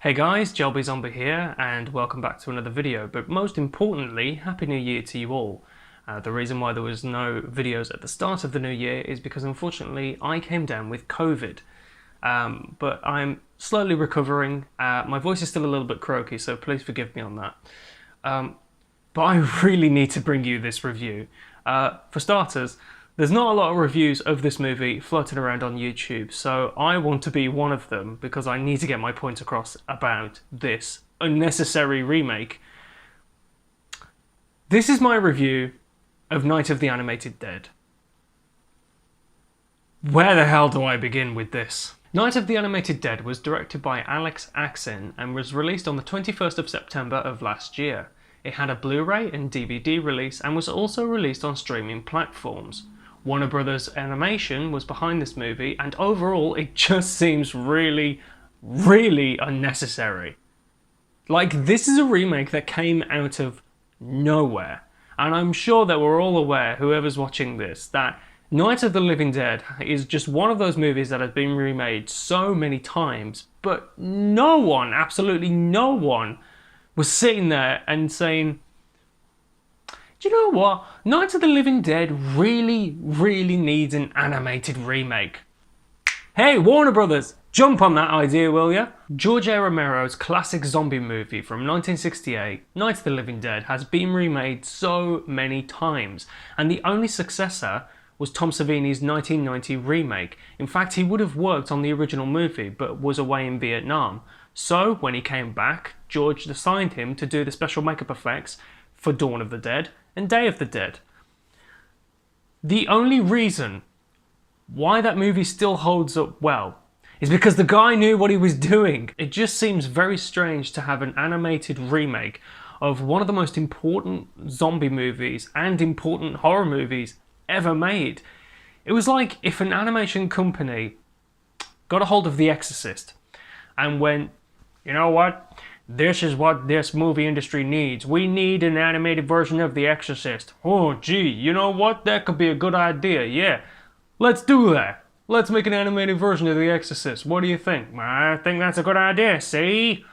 Hey guys, Jelby Zombie here, and welcome back to another video, but most importantly, Happy New Year to you all. The reason why there was no videos at the start of the new year is because unfortunately I came down with COVID. But I'm slowly recovering. My voice is still a little bit croaky, so please forgive me on that. But I really need to bring you this review. For starters, there's not a lot of reviews of this movie floating around on YouTube, so I want to be one of them because I need to get my point across about this unnecessary remake. This is my review of Night of the Animated Dead. Where the hell do I begin with this? Night of the Animated Dead was directed by Alex Axin and was released on the 21st of September of last year. It had a Blu-ray and DVD release and was also released on streaming platforms. Warner Brothers Animation was behind this movie, and overall it just seems really unnecessary. Like, this is a remake that came out of nowhere, and I'm sure that we're all aware, whoever's watching this, that Night of the Living Dead is just one of those movies that has been remade so many times, but no one, absolutely no one, was sitting there and saying, do you know what? Night of the Living Dead really needs an animated remake. Hey, Warner Brothers, jump on that idea, will ya? George A. Romero's classic zombie movie from 1968, Night of the Living Dead, has been remade so many times, and the only successor was Tom Savini's 1990 remake. In fact, he would have worked on the original movie, but was away in Vietnam. So, when he came back, George assigned him to do the special makeup effects for Dawn of the Dead and Day of the Dead. The only reason why that movie still holds up well is because the guy knew what he was doing. It just seems very strange to have an animated remake of one of the most important zombie movies and important horror movies ever made. It was like if an animation company got a hold of The Exorcist and went, you know what? This is what this movie industry needs. We need an animated version of The Exorcist. Oh, gee, you know what? That could be a good idea, yeah. Let's do that. Let's make an animated version of The Exorcist. What do you think? I think that's a good idea, see?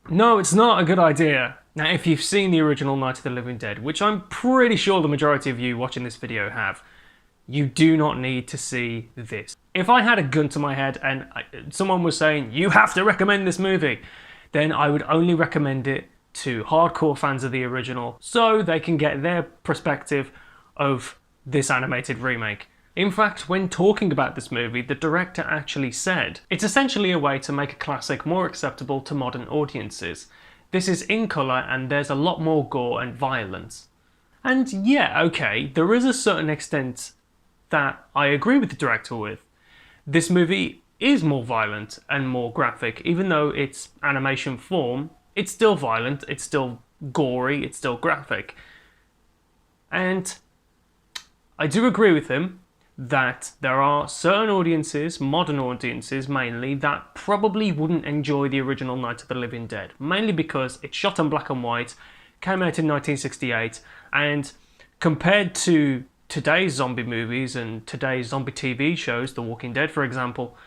No, it's not a good idea. Now, if you've seen the original Night of the Living Dead, which I'm pretty sure the majority of you watching this video have, you do not need to see this. If I had a gun to my head and someone was saying, you have to recommend this movie, then I would only recommend it to hardcore fans of the original so they can get their perspective of this animated remake. In fact, when talking about this movie, the director actually said, it's essentially a way to make a classic more acceptable to modern audiences. This is in colour and there's a lot more gore and violence. And yeah, okay, there is a certain extent that I agree with the director with. This movie is more violent and more graphic. Even though it's animation form, it's still violent, it's still gory, it's still graphic. And I do agree with him that there are certain audiences, modern audiences mainly, that probably wouldn't enjoy the original Night of the Living Dead, mainly because it's shot in black and white, came out in 1968, and compared to today's zombie movies and today's zombie TV shows, The Walking Dead for example,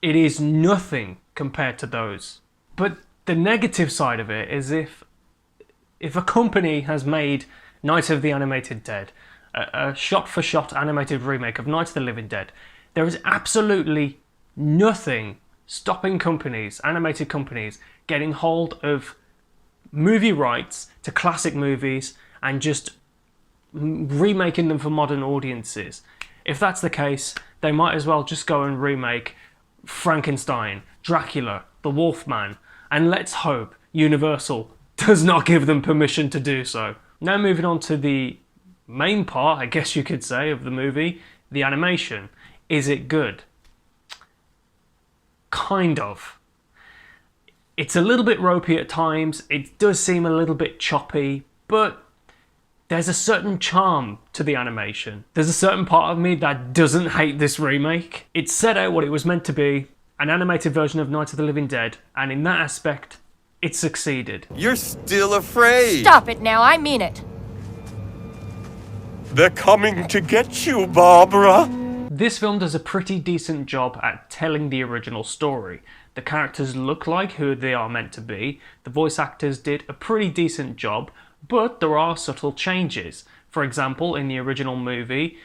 it is nothing compared to those. But the negative side of it is if a company has made Night of the Animated Dead, a shot-for-shot animated remake of Night of the Living Dead, there is absolutely nothing stopping companies, animated companies, getting hold of movie rights to classic movies and just remaking them for modern audiences. If that's the case, they might as well just go and remake Frankenstein, Dracula, The Wolfman, and let's hope Universal does not give them permission to do so. Now moving on to the main part, I guess you could say, of the movie, the animation. Is it good? Kind of. It's a little bit ropey at times, it does seem a little bit choppy, but there's a certain charm to the animation. There's a certain part of me that doesn't hate this remake. It set out what it was meant to be, an animated version of Night of the Living Dead, and in that aspect, it succeeded. You're still afraid! Stop it now, I mean it! They're coming to get you, Barbara! This film does a pretty decent job at telling the original story. The characters look like who they are meant to be. The voice actors did a pretty decent job, but there are subtle changes. For example, in the original movie,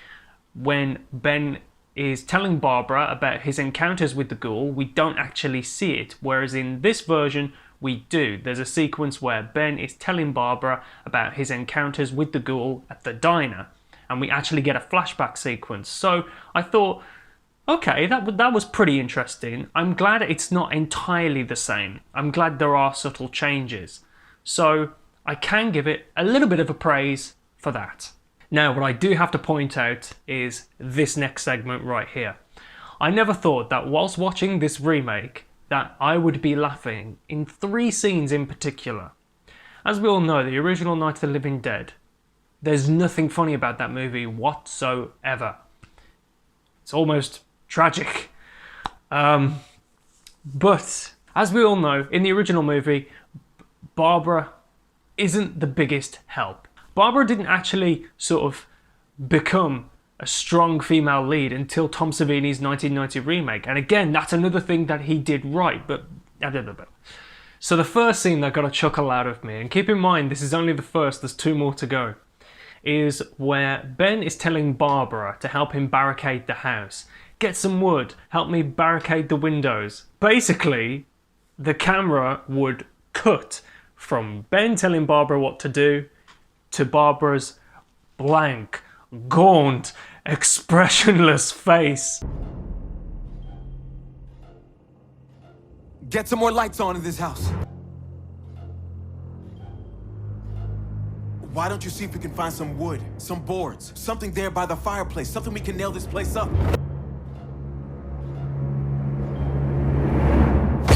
when Ben is telling Barbara about his encounters with the ghoul, we don't actually see it, whereas in this version, we do. There's a sequence where Ben is telling Barbara about his encounters with the ghoul at the diner, and we actually get a flashback sequence. So I thought, okay, that was pretty interesting. I'm glad it's not entirely the same. I'm glad there are subtle changes. So I can give it a little bit of a praise for that. Now, what I do have to point out is this next segment right here. I never thought that whilst watching this remake that I would be laughing in 3 scenes in particular. As we all know, the original Night of the Living Dead, there's nothing funny about that movie whatsoever. It's almost tragic. But as we all know, in the original movie, Barbara isn't the biggest help. Barbara didn't actually sort of become a strong female lead until Tom Savini's 1990 remake. And again, that's another thing that he did right, but so the first scene that got a chuckle out of me, and keep in mind this is only the first, there's 2 more to go, is where Ben is telling Barbara to help him barricade the house. Get some wood, help me barricade the windows. Basically, the camera would cut from Ben telling Barbara what to do to Barbara's blank, gaunt, expressionless face. Get some more lights on in this house. Why don't you see if we can find some wood, some boards, something there by the fireplace, something we can nail this place up.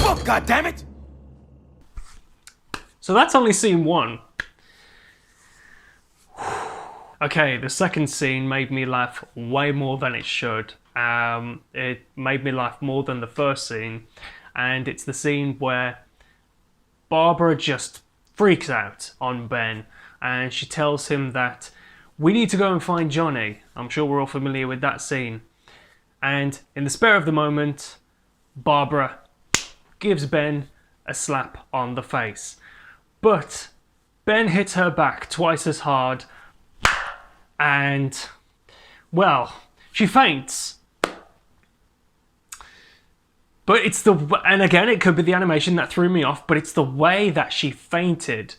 Oh, God damn it! So that's only scene 1. Okay, the second scene made me laugh way more than it should. It made me laugh more than the first scene, and it's the scene where Barbara just freaks out on Ben, and she tells him that we need to go and find Johnny. I'm sure we're all familiar with that scene. And in the spare of the moment, Barbara gives Ben a slap on the face. But Ben hits her back twice as hard, and, well, she faints. But it's and again, it could be the animation that threw me off, but it's the way that she fainted.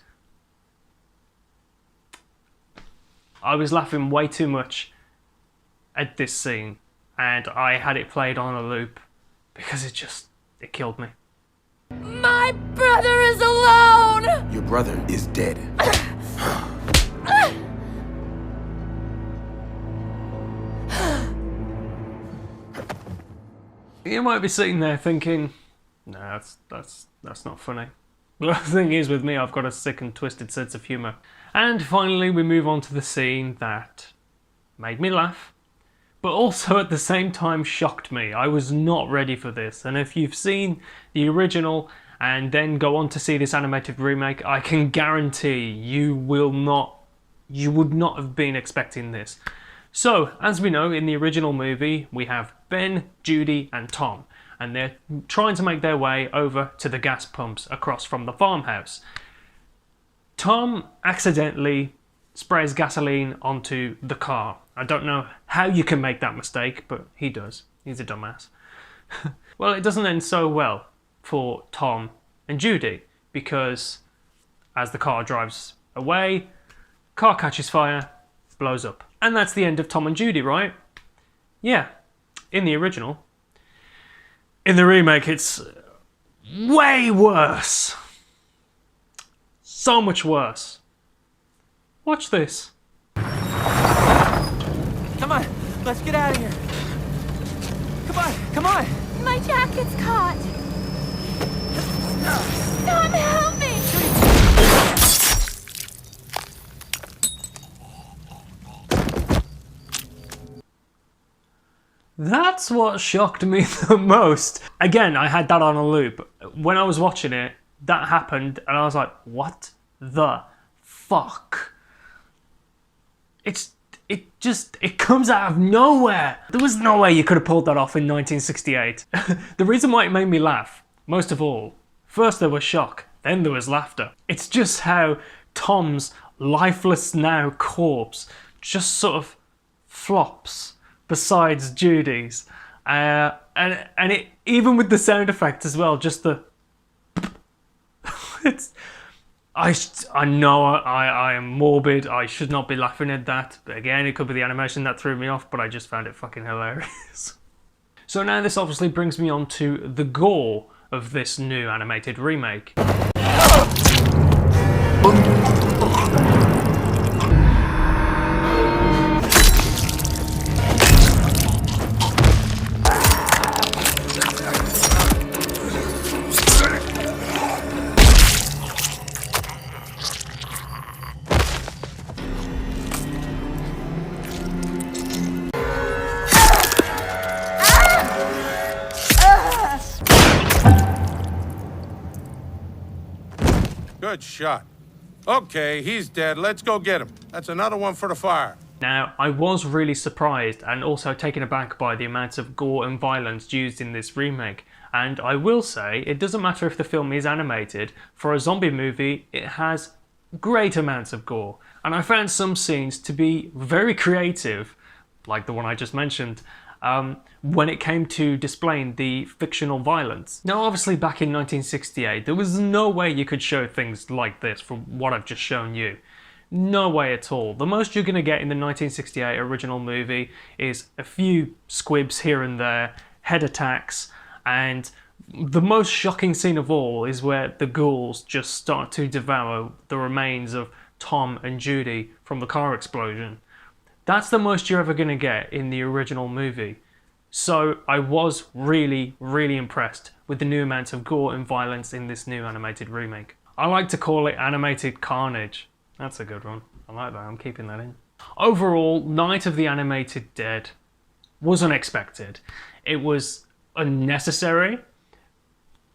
I was laughing way too much at this scene, and I had it played on a loop because it killed me. My brother is alone! Your brother is dead. You might be sitting there thinking, nah, that's not funny. But the thing is, with me, I've got a sick and twisted sense of humour. And finally, we move on to the scene that made me laugh, but also at the same time shocked me. I was not ready for this, and if you've seen the original and then go on to see this animated remake, I can guarantee you would not have been expecting this. So, as we know, in the original movie, we have Ben, Judy, and Tom, and they're trying to make their way over to the gas pumps across from the farmhouse. Tom accidentally sprays gasoline onto the car. I don't know how you can make that mistake, but he does. He's a dumbass. Well, it doesn't end so well for Tom and Judy, because as the car drives away, car catches fire, blows up. And that's the end of Tom and Judy, right? Yeah, in the original. In the remake, it's way worse. So much worse. Watch this. Come on, let's get out of here. Come on. My jacket's caught. Tom, help me! That's what shocked me the most. Again, I had that on a loop. When I was watching it, that happened, and I was like, what the fuck? It comes out of nowhere. There was no way you could have pulled that off in 1968. The reason why it made me laugh Most of all, first there was shock, then there was laughter. It's just how Tom's lifeless now corpse just sort of flops besides Judy's. And it, even with the sound effect as well, just the... it's... I know I am morbid, I should not be laughing at that, but again, it could be the animation that threw me off, but I just found it fucking hilarious. So now this obviously brings me on to the gore of this new animated remake. Good shot. Okay, he's dead. Let's go get him. That's another one for the fire. Now, I was really surprised and also taken aback by the amount of gore and violence used in this remake. And I will say, it doesn't matter if the film is animated, for a zombie movie, it has great amounts of gore. And I found some scenes to be very creative, like the one I just mentioned, when it came to displaying the fictional violence. Now, obviously, back in 1968, there was no way you could show things like this from what I've just shown you. No way at all. The most you're going to get in the 1968 original movie is a few squibs here and there, head attacks, and the most shocking scene of all is where the ghouls just start to devour the remains of Tom and Judy from the car explosion. That's the most you're ever going to get in the original movie. So I was really, really impressed with the new amounts of gore and violence in this new animated remake. I like to call it animated carnage. That's a good one. I like that. I'm keeping that in. Overall, Night of the Animated Dead was unexpected. It was unnecessary,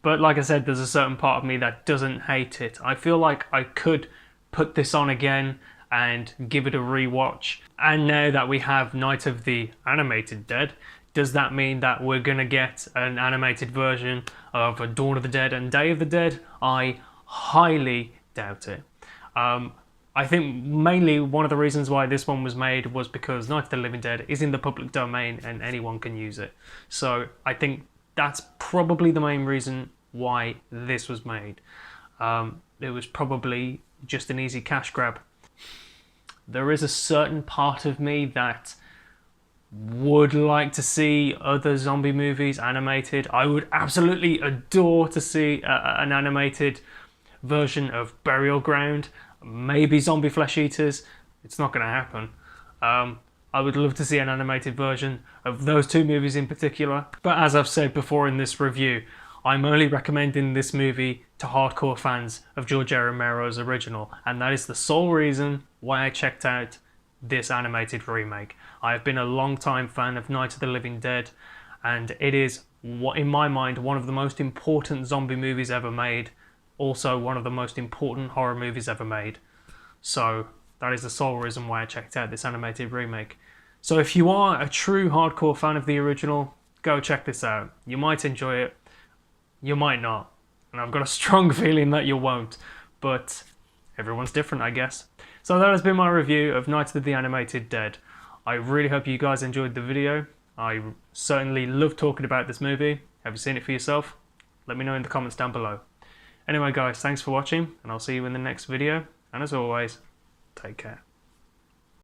but like I said, there's a certain part of me that doesn't hate it. I feel like I could put this on again and give it a rewatch. And now that we have Night of the Animated Dead, does that mean that we're gonna get an animated version of Dawn of the Dead and Day of the Dead? I highly doubt it. I think mainly one of the reasons why this one was made was because Night of the Living Dead is in the public domain and anyone can use it. So I think that's probably the main reason why this was made. It was probably just an easy cash grab. There is a certain part of me that would like to see other zombie movies animated. I would absolutely adore to see an animated version of Burial Ground, maybe Zombie Flesh Eaters. It's not going to happen. I would love to see an animated version of those two movies in particular. But as I've said before in this review, I'm only recommending this movie to hardcore fans of George A. Romero's original, and that is the sole reason why I checked out this animated remake. I have been a long-time fan of Night of the Living Dead, and it is, in my mind, one of the most important zombie movies ever made. Also, one of the most important horror movies ever made. So, that is the sole reason why I checked out this animated remake. So if you are a true hardcore fan of the original, go check this out. You might enjoy it, you might not. And I've got a strong feeling that you won't. But everyone's different, I guess. So that has been my review of Night of the Animated Dead. I really hope you guys enjoyed the video. I certainly love talking about this movie. Have you seen it for yourself? Let me know in the comments down below. Anyway guys, thanks for watching, and I'll see you in the next video. And as always, take care.